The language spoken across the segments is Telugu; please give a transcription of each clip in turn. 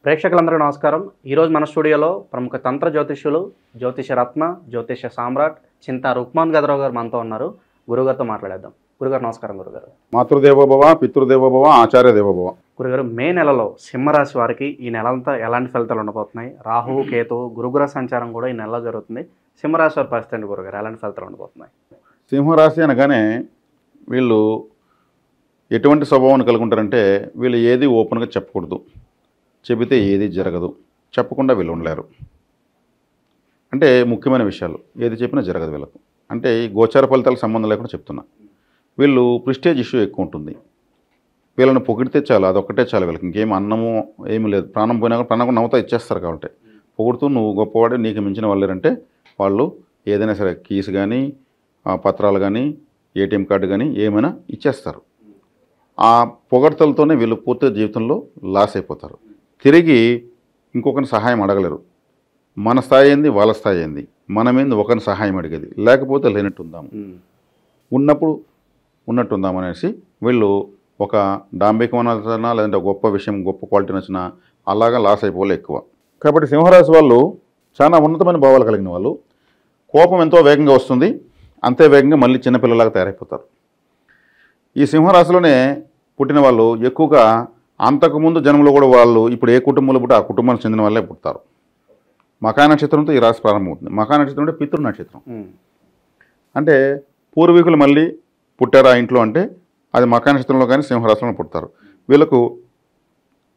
ప్రేక్షకులందరికీ నమస్కారం. ఈరోజు మన స్టూడియోలో ప్రముఖ తంత్ర జ్యోతిష్యులు, జ్యోతిష రత్న, జ్యోతిష సామ్రాట్ చింతా రుక్మాన్ గదరావు గారు మనతో ఉన్నారు. గురుగారితో మాట్లాడేద్దాం. గురుగారు నమస్కారం. గురుగారు మాతృదేవోభవ, పితృదేవోభవ, ఆచార్య దేవోభవ. గురుగారు, మే నెలలో సింహరాశి వారికి ఈ నెలంతా ఎలాంటి ఫలితాలు ఉండబోతున్నాయి? రాహువు, కేతువు, గురుగ్రహ సంచారం కూడా ఈ నెలలో జరుగుతుంది. సింహరాశి వారి పరిస్థితి అండి గురుగారు, ఎలాంటి ఫలితాలు ఉండబోతున్నాయి? సింహరాశి అనగానే వీళ్ళు ఎటువంటి స్వభావాన్ని కలిగి ఉంటారంటే, వీళ్ళు ఏది ఓపెన్గా చెప్పకూడదు, చెబితే ఏది జరగదు, చెప్పకుండా వీళ్ళు ఉండలేరు. అంటే ముఖ్యమైన విషయాలు ఏది చెప్పినా జరగదు వీళ్ళకు. అంటే ఈ గోచార ఫలితాలకు సంబంధం లేకుండా చెప్తున్నా. వీళ్ళు ప్రిస్టేజ్ ఇష్యూ ఎక్కువ ఉంటుంది. వీళ్ళని పొగిడితే చాలు, అదొక్కటే చాలు వీళ్ళకి. ఇంకేం అన్నము ఏమీ లేదు. ప్రాణం పోయినా కూడా ప్రాణం నవ్వుతా ఇచ్చేస్తారు. కాబట్టి పొగుడుతూ నువ్వు గొప్పవాడు, నీకు మించిన వాళ్ళంటే వాళ్ళు ఏదైనా సరే కీస్ కానీ, పత్రాలు కానీ, ఏటీఎం కార్డు కానీ ఏమైనా ఇచ్చేస్తారు. ఆ పొగడ్తలతోనే వీళ్ళు పూర్తి జీవితంలో లాస్ అయిపోతారు. తిరిగి ఇంకొకరిని సహాయం అడగలేరు. మన స్థాయి ఏంది, వాళ్ళ స్థాయి ఏంది, మనమేంది ఒకరిని సహాయం అడిగేది, లేకపోతే లేనట్టు ఉందాము, ఉన్నప్పుడు ఉన్నట్టు ఉందాము అనేసి వీళ్ళు ఒక డాంబికం నచ్చినా, లేదంటే గొప్ప విషయం, గొప్ప క్వాలిటీ నచ్చినా అలాగా లాస్ అయిపోలే ఎక్కువ. కాబట్టి సింహరాశి వాళ్ళు చాలా ఉన్నతమైన భావాలు కలిగిన వాళ్ళు. కోపం ఎంతో వేగంగా వస్తుంది, అంతే వేగంగా మళ్ళీ చిన్నపిల్లలాగా తయారైపోతారు. ఈ సింహరాశిలోనే పుట్టిన వాళ్ళు ఎక్కువగా అంతకుముందు జన్మలో కూడా వాళ్ళు ఇప్పుడు ఏ కుటుంబంలో పుట్టి ఆ కుటుంబానికి చెందిన వాళ్ళే పుడతారు. మకా నక్షత్రంతో ఈ రాశి ప్రారంభమవుతుంది. మకా నక్షత్రం అంటే పితృ నక్షత్రం. అంటే పూర్వీకులు మళ్ళీ పుట్టారు ఆ ఇంట్లో అంటే అది మకా నక్షత్రంలో కానీ సింహరాశిలో పుడతారు. వీళ్ళకు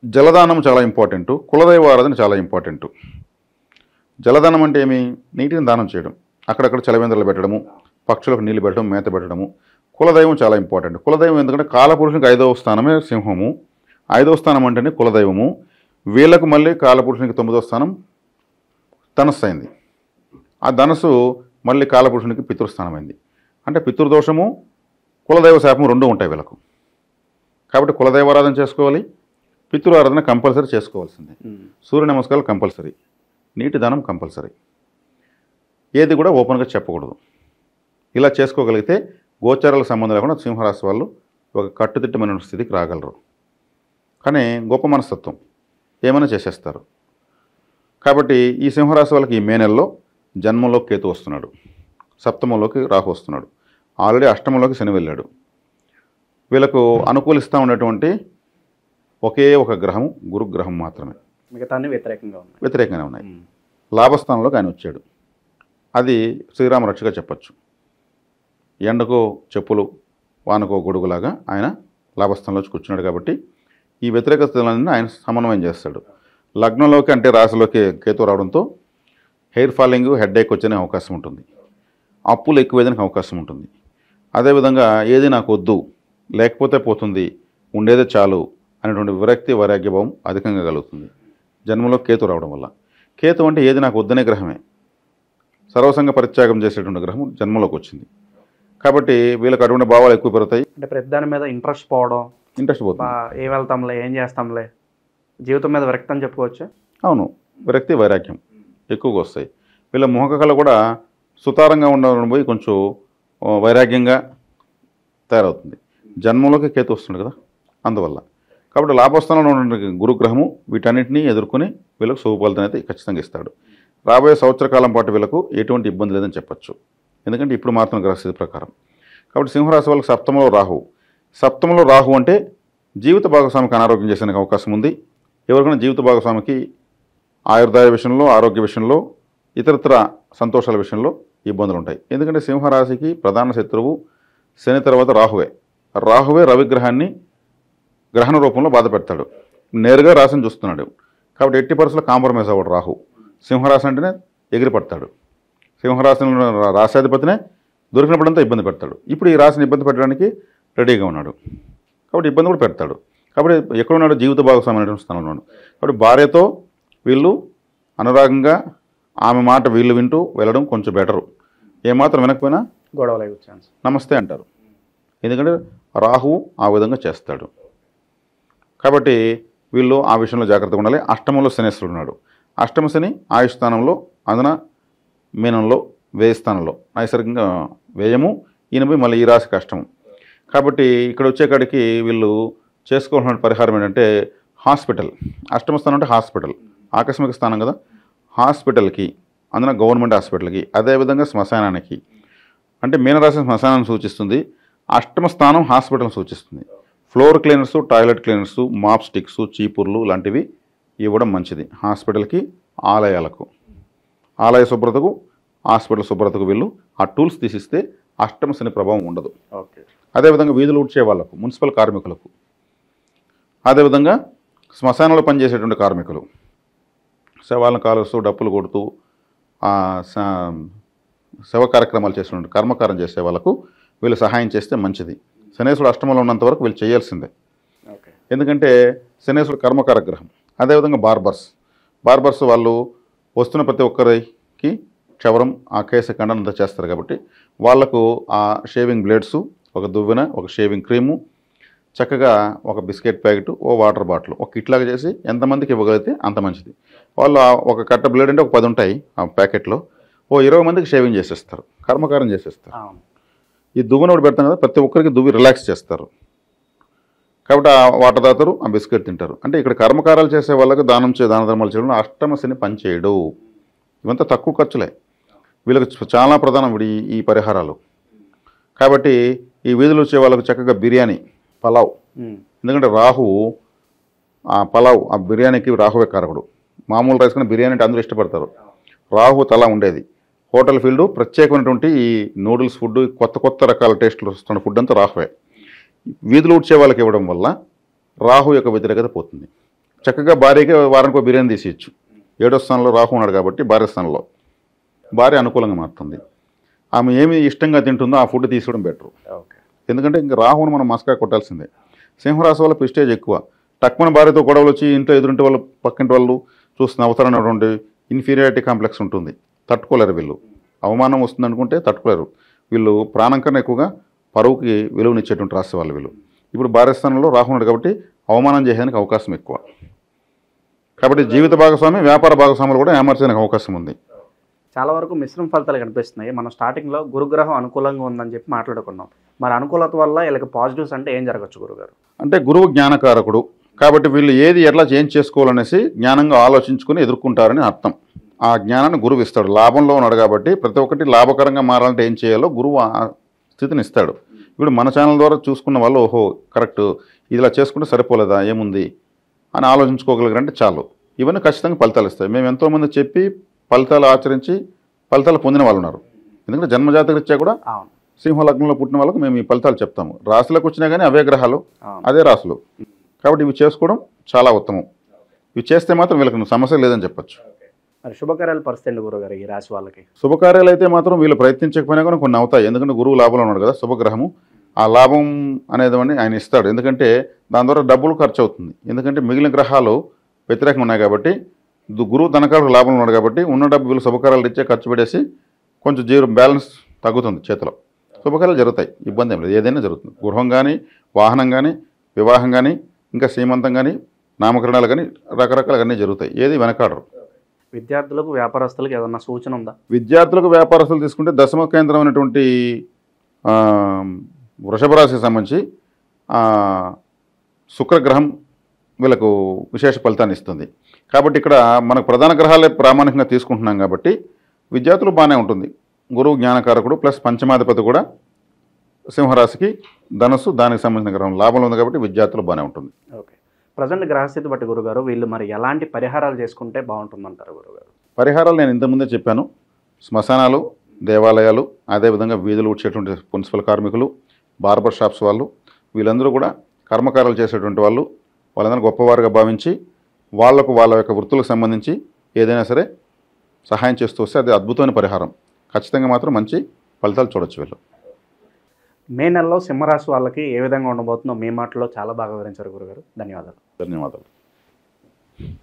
జలదానం చాలా ఇంపార్టెంట్, కులదైవ ఆరాధన చాలా ఇంపార్టెంట్. జలదానం అంటే ఏమి? నీటిని దానం చేయడం, అక్కడక్కడ చలవేంద్రాలు పెట్టడము, పక్షులకు నీళ్లు పెట్టడం, మేత పెట్టడము. కులదైవం చాలా ఇంపార్టెంట్. కులదైవం ఎందుకంటే కాలపురుషునికి 5వ స్థానమే సింహము, 5వ స్థానం అంటేనే కులదైవము. వీళ్ళకు మళ్ళీ కాలపురుషునికి 9వ స్థానం ధనస్సు అయింది. ఆ ధనస్సు మళ్ళీ కాలపురుషునికి పితృస్థానమైంది. అంటే పితృదోషము, కులదైవ శాపము రెండు ఉంటాయి వీళ్ళకు. కాబట్టి కులదైవ ఆరాధన చేసుకోవాలి, పితృ ఆరాధన కంపల్సరీ చేసుకోవాల్సిందే. సూర్య నమస్కారాలు కంపల్సరీ, నీటి దానం కంపల్సరీ. ఏది కూడా ఓపెన్గా చెప్పకూడదు. ఇలా చేసుకోగలిగితే గోచారాలకు సంబంధం లేకుండా సింహరాశి వాళ్ళు ఒక కట్టుదిట్టమైన స్థితికి రాగలరు. కానీ గొప్ప మనస్తత్వం, ఏమైనా చేసేస్తారు. కాబట్టి ఈ సింహరాశి వాళ్ళకి ఈ మే నెలలో జన్మంలోకి కేతు వస్తున్నాడు, సప్తమంలోకి రాహు వస్తున్నాడు, ఆల్రెడీ అష్టమంలోకి శని వెళ్ళాడు. వీళ్ళకు అనుకూలిస్తూ ఉన్నటువంటి ఒకే ఒక గ్రహం, గురుగ్రహం మాత్రమే. మిగతా అన్ని వ్యతిరేకంగానే ఉన్నాయి. లాభస్థానంలోకి ఆయన వచ్చాడు. అది శ్రీరామ రక్షగా చెప్పచ్చు. ఎండకో చెప్పులు, వానకో గొడుగులాగా ఆయన లాభస్థానంలో కూర్చున్నాడు. కాబట్టి ఈ వ్యతిరేకతలన్నీ ఆయన సమన్వయం చేస్తాడు. లగ్నంలోకి అంటే రాశిలోకి కేతు రావడంతో హెయిర్ ఫాలింగ్, హెడ్ఏక్ వచ్చే అవకాశం ఉంటుంది, అప్పులు ఎక్కువేదానికి అవకాశం ఉంటుంది. అదేవిధంగా ఏది నాకు వద్దు, లేకపోతే పోతుంది, ఉండేదే చాలు అనేటువంటి విరక్తి, వైరాగ్యభావం అధికంగా కలుగుతుంది జన్మలో కేతు రావడం వల్ల. కేతు అంటే ఏది నాకు వద్దనే గ్రహమే, సర్వసంగ పరిత్యాగం చేసేటువంటి గ్రహం జన్మలోకి వచ్చింది. కాబట్టి వీళ్ళకి అటువంటి భావాలు ఎక్కువ పెరుగుతాయి. అంటే ప్రతి దాని మీద ఇంట్రెస్ట్ పోవడం, ఇంట్రెస్ట్ పోతుంది. ఏం వెళ్తాంలే, ఏం చేస్తాంలే, జీవితం మీద విరక్తి అని చెప్పుకోవచ్చు. అవును, విరక్తి, వైరాగ్యం ఎక్కువగా వస్తాయి. వీళ్ళ ముఖకళ కూడా సుతారంగా ఉండడం పోయి కొంచెం వైరాగ్యంగా తయారవుతుంది. జన్మంలోకి కేతు వస్తుంది కదా, అందువల్ల. కాబట్టి లాభస్థానంలో ఉన్న గురుగ్రహము వీటన్నిటినీ ఎదుర్కొని వీళ్ళకు శుభ ఫలితం అయితే ఖచ్చితంగా ఇస్తాడు. రాబోయే సంవత్సర కాలం పాటు వీళ్ళకు ఎటువంటి ఇబ్బంది లేదని చెప్పచ్చు. ఎందుకంటే ఇప్పుడు మాత్రం గ్రహస్థితి ప్రకారం. కాబట్టి సింహరాశి వాళ్ళకి సప్తమంలో రాహు. సప్తమంలో రాహు అంటే జీవిత భాగస్వామికి అనారోగ్యం చేసే అవకాశం ఉంది. ఎవరికైనా జీవిత భాగస్వామికి ఆయుర్దాయ విషయంలో, ఆరోగ్య విషయంలో, ఇతరత్ర సంతోషాల విషయంలో ఇబ్బందులు ఉంటాయి. ఎందుకంటే సింహరాశికి ప్రధాన శత్రువు శని తర్వాత రాహువే. రాహువే రవిగ్రహాన్ని గ్రహణ రూపంలో బాధ పెడతాడు, నేరుగా రాశిని చూస్తున్నాడు. కాబట్టి ఎట్టి పరిస్థితుల్లో కాంప్రమైజ్ అవ్వడు రాహు. సింహరాశి అంటేనే ఎగిరిపడతాడు. సింహరాశిలో రాశాధిపతినే దొరికినప్పుడంతా ఇబ్బంది పెడతాడు. ఇప్పుడు ఈ రాశిని ఇబ్బంది పెట్టడానికి రెడీగా ఉన్నాడు. కాబట్టి ఇబ్బంది కూడా పెడతాడు. కాబట్టి ఎక్కడున్నాడు? జీవిత భాగస్వామి అనేటువంటి స్థానంలో ఉన్నాడు. కాబట్టి భార్యతో వీళ్ళు అనురాగంగా ఆమె మాట వీళ్ళు వింటూ వెళ్ళడం కొంచెం బెటరు. ఏమాత్రం వినకపోయినా గొడవలు అయ్యే ఛాన్స్, నమస్తే అంటారు. ఎందుకంటే రాహువు ఆ విధంగా చేస్తాడు. కాబట్టి వీళ్ళు ఆ విషయంలో జాగ్రత్తగా ఉండాలి. అష్టమంలో శనేశ్వరుడు ఉన్నాడు. అష్టమ శని ఆయుష్ స్థానంలో, అందున మీనంలో, వ్యయ స్థానంలో. నైసర్గికంగా వ్యయము, ఈయనపై మళ్ళీ ఈ రాశి కష్టము. కాబట్టి ఇక్కడ వచ్చేకాడికి వీళ్ళు చేసుకోవాల్సిన పరిహారం ఏంటంటే హాస్పిటల్, అష్టమ స్థానం అంటే హాస్పిటల్, ఆకస్మిక స్థానం కదా, హాస్పిటల్కి, అందులో గవర్నమెంట్ హాస్పిటల్కి, అదేవిధంగా శ్మశానానికి. అంటే మీనరాశి శ్మశానాన్ని సూచిస్తుంది, అష్టమ స్థానం హాస్పిటల్ని సూచిస్తుంది. Floor cleaners, toilet cleaners, mop sticks, చీపుర్లు లాంటివి ఇవ్వడం మంచిది హాస్పిటల్కి, ఆలయాలకు. ఆలయ శుభ్రతకు, హాస్పిటల్ శుభ్రతకు వీళ్ళు ఆ టూల్స్ తీసిస్తే అష్టమ శని ప్రభావం ఉండదు. ఓకే. అదేవిధంగా వీధులు ఊడ్చే వాళ్ళకు, మున్సిపల్ కార్మికులకు, అదేవిధంగా శ్మశానంలో పనిచేసేటువంటి కార్మికులు, శవాలను కాలుస్తూ డప్పులు కొడుతూ శవ కార్యక్రమాలు చేసేటువంటి కర్మకారం చేసే వాళ్ళకు వీళ్ళు సహాయం చేస్తే మంచిది. శనేశ్వరుడు అష్టమంలో ఉన్నంత వరకు వీళ్ళు చేయాల్సిందే. ఓకే. ఎందుకంటే శనేశ్వరుడు కర్మకార గ్రహం. అదేవిధంగా బార్బర్స్ వాళ్ళు వస్తున్న ప్రతి ఒక్కరికి క్షవరం, ఆ కేశ ఖండన అంతా చేస్తారు కాబట్టి వాళ్లకు ఆ షేవింగ్ బ్లేడ్స్, ఒక దువ్వెన, ఒక షేవింగ్ క్రీము, చక్కగా ఒక బిస్కెట్ ప్యాకెట్, ఓ వాటర్ బాటిల్, ఒక కిట్లాగా చేసి ఎంతమందికి ఇవ్వగలిగితే అంత మంచిది. వాళ్ళు ఒక కట్ట బ్లేడ్ అంటే ఒక 10 ఉంటాయి ఆ ప్యాకెట్లో, ఓ 20 మందికి షేవింగ్ చేసేస్తారు, కర్మకారం చేసేస్తారు. ఈ దువ్వెన ఒకటి పెడతాం కదా, ప్రతి ఒక్కరికి దువ్వి రిలాక్స్ చేస్తారు కాబట్టి ఆ వాటర్ తాగుతారు, ఆ బిస్కెట్ తింటారు. అంటే ఇక్కడ కర్మకారాలు చేసే వాళ్ళకి దాన ధర్మాలు చేయడం అష్టమ శని పనిచేయడు. ఇవంతా తక్కువ ఖర్చులే, వీళ్ళకి చాలా ప్రధానం ఈ పరిహారాలు. కాబట్టి ఈ వీధులు వచ్చే వాళ్ళకు చక్కగా బిర్యానీ, పలావ్, ఎందుకంటే రాహువు ఆ పలావ్, ఆ బిర్యానీకి రాహువే కారకుడు. మామూలు రైస్ కన్నా బిర్యానీ అంటే అందరూ ఇష్టపడతారు. రాహు తల ఉండేది. హోటల్ ఫీల్డ్ ప్రత్యేకమైనటువంటి ఈ నూడిల్స్ ఫుడ్, కొత్త రకాల టేస్టులు వస్తున్న ఫుడ్ అంతా రాహువే. వీధులు ఊడ్చే వాళ్ళకి ఇవ్వడం వల్ల రాహు యొక్క వ్యతిరేకత పోతుంది. చక్కగా భార్యకి వారానికి బిర్యానీ తీసేయచ్చు. 7వ స్థానంలో రాహు ఉన్నాడు కాబట్టి భార్య స్థానంలో భార్య అనుకూలంగా మారుతుంది. ఆమె ఏమి ఇష్టంగా తింటుందో ఆ ఫుడ్ తీసుకోవడం బెటర్. ఓకే. ఎందుకంటే ఇంకా రాహుని మనం మస్కా కొట్టాల్సిందే. సింహరాశి వల్ల ప్రెస్టేజ్ ఎక్కువ. టక్మన భార్యతో గొడవలు వచ్చి ఇంట్లో ఎదురింటి వాళ్ళు, పక్కింటి వాళ్ళు చూస్తున్న అవసరమైనటువంటి ఇన్ఫీరియారిటీ కాంప్లెక్స్ ఉంటుంది. తట్టుకోలేరు వీళ్ళు. అవమానం వస్తుంది అనుకుంటే తట్టుకోలేరు. వీళ్ళు ప్రాణం కన్నా ఎక్కువగా పరువుకి విలువనిచ్చేటువంటి రాశి వాళ్ళు వీళ్ళు. ఇప్పుడు భార్య స్థానంలో రాహు ఉన్నాడు కాబట్టి అవమానం చేయడానికి అవకాశం ఎక్కువ. కాబట్టి జీవిత భాగస్వామి, వ్యాపార భాగస్వాములు కూడా ఏమార్చడానికి అవకాశం ఉంది. చాలా వరకు మిశ్రమ ఫలితాలు కనిపిస్తున్నాయి. మనం స్టార్టింగ్లో గురుగ్రహం అనుకూలంగా ఉందని చెప్పి మాట్లాడుకున్నాం. మరి అనుకూలత వల్ల వీళ్ళకి పాజిటివ్స్ అంటే ఏం జరగచ్చు గురుగారు? అంటే గురువు జ్ఞానకారకుడు కాబట్టి వీళ్ళు ఏది ఎట్లా చేంజ్ చేసుకోవాలనేసి జ్ఞానంగా ఆలోచించుకొని ఎదుర్కొంటారని అర్థం. ఆ జ్ఞానాన్ని గురువు ఇస్తాడు. లాభంలో ఉన్నాడు కాబట్టి ప్రతి ఒక్కటి లాభకరంగా మారాలంటే ఏం చేయాలో గురువు ఆ స్థితిని ఇస్తాడు. ఇప్పుడు మన ఛానల్ ద్వారా చూసుకున్న వాళ్ళు ఓహో కరెక్ట్, ఇలా చేసుకుంటే సరిపోలేదా, ఏముంది అని ఆలోచించుకోగలిగారంటే చాలు. ఇవన్నీ ఖచ్చితంగా ఫలితాలు ఇస్తాయి. మేము ఎంతోమంది చెప్పి ఫలితాలు ఆచరించి ఫలితాలు పొందిన వాళ్ళు ఉన్నారు. ఎందుకంటే జన్మజాతక రీత్యా కూడా సింహ లగ్నంలో పుట్టిన వాళ్ళకు మేము ఈ ఫలితాలు చెప్తాము. రాశులకు వచ్చినా కానీ అవే గ్రహాలు, అదే రాశులు. కాబట్టి ఇవి చేసుకోవడం చాలా ఉత్తమం. ఇవి చేస్తే మాత్రం వీళ్ళకి సమస్య లేదని చెప్పచ్చు. మరి శుభకార్యాల పరిస్థితి గురుగారు ఈ రాశి వాళ్ళకి? శుభకార్యాలు అయితే మాత్రం వీళ్ళు ప్రయత్నించకపోయినా కూడా కొన్ని అవుతాయి. ఎందుకంటే గురువు లాభంలో ఉన్నాడు కదా, శుభగ్రహము. ఆ లాభం అనేది ఆయన ఇస్తాడు. ఎందుకంటే దాని ద్వారా డబ్బులు ఖర్చు అవుతుంది. ఎందుకంటే మిగిలిన గ్రహాలు వ్యతిరేకంగా ఉన్నాయి కాబట్టి గురువు ధనకారుడు లాభంలో ఉన్నాడు కాబట్టి ఉన్న డబ్బు వీళ్ళు శుభకార్యాలు ఇచ్చే ఖర్చు పెట్టేసి కొంచెం బ్యాలెన్స్ తగ్గుతుంది చేతిలో. శుభకార్యాలు జరుగుతాయి, ఇబ్బంది ఏం లేదు, ఏదైనా జరుగుతుంది. గృహం కానీ, వాహనం కానీ, వివాహం కానీ, ఇంకా శ్రీమంతం కానీ, నామకరణాలు కానీ రకరకాలుగా అన్నీ జరుగుతాయి. ఏది వెనకాడరు. విద్యార్థులకు, వ్యాపారస్తులకు ఏదన్నా సూచన ఉందా? విద్యార్థులకు, వ్యాపారస్తులు తీసుకుంటే దశమ కేంద్రమైనటువంటి వృషభ రాశికి సంబంధించి శుక్రగ్రహం వీళ్ళకు విశేష ఫలితాన్ని ఇస్తుంది. కాబట్టి ఇక్కడ మనకు ప్రధాన గ్రహాలే ప్రామాణికంగా తీసుకుంటున్నాం కాబట్టి విద్యార్థులు బాగానే ఉంటుంది. గురువు జ్ఞానకారకుడు ప్లస్ పంచమాధిపతి కూడా సింహరాశికి, ధనస్సు దానికి సంబంధించిన గ్రహం లాభంలో ఉంది కాబట్టి విద్యార్థులు బాగానే ఉంటుంది. ఓకే. ప్రజెంట్ గ్రహస్థితి బట్టి గురుగారు వీళ్ళు మరి ఎలాంటి పరిహారాలు చేసుకుంటే బాగుంటుందంటారు గురుగారు? పరిహారాలు నేను ఇంతకుముందే చెప్పాను. శ్మశానాలు, దేవాలయాలు, అదేవిధంగా వీధులు ఊడ్చేటువంటి మున్సిపల్ కార్మికులు, బార్బర్ షాప్స్ వాళ్ళు, వీళ్ళందరూ కూడా కర్మకారాలు చేసేటువంటి వాళ్ళు. వాళ్ళందరూ గొప్పవారుగా భావించి వాళ్లకు వాళ్ళ యొక్క వృత్తులకు సంబంధించి ఏదైనా సరే సహాయం చేస్తూ వస్తే అది అద్భుతమైన పరిహారం. ఖచ్చితంగా మాత్రం మంచి ఫలితాలు చూడొచ్చు వీళ్ళు. మే నెలలో సింహరాశి వాళ్ళకి ఏ విధంగా ఉండబోతుందో మీ మాటలో చాలా బాగా వివరించారు గురుగారు. ధన్యవాదాలు. ధన్యవాదాలు.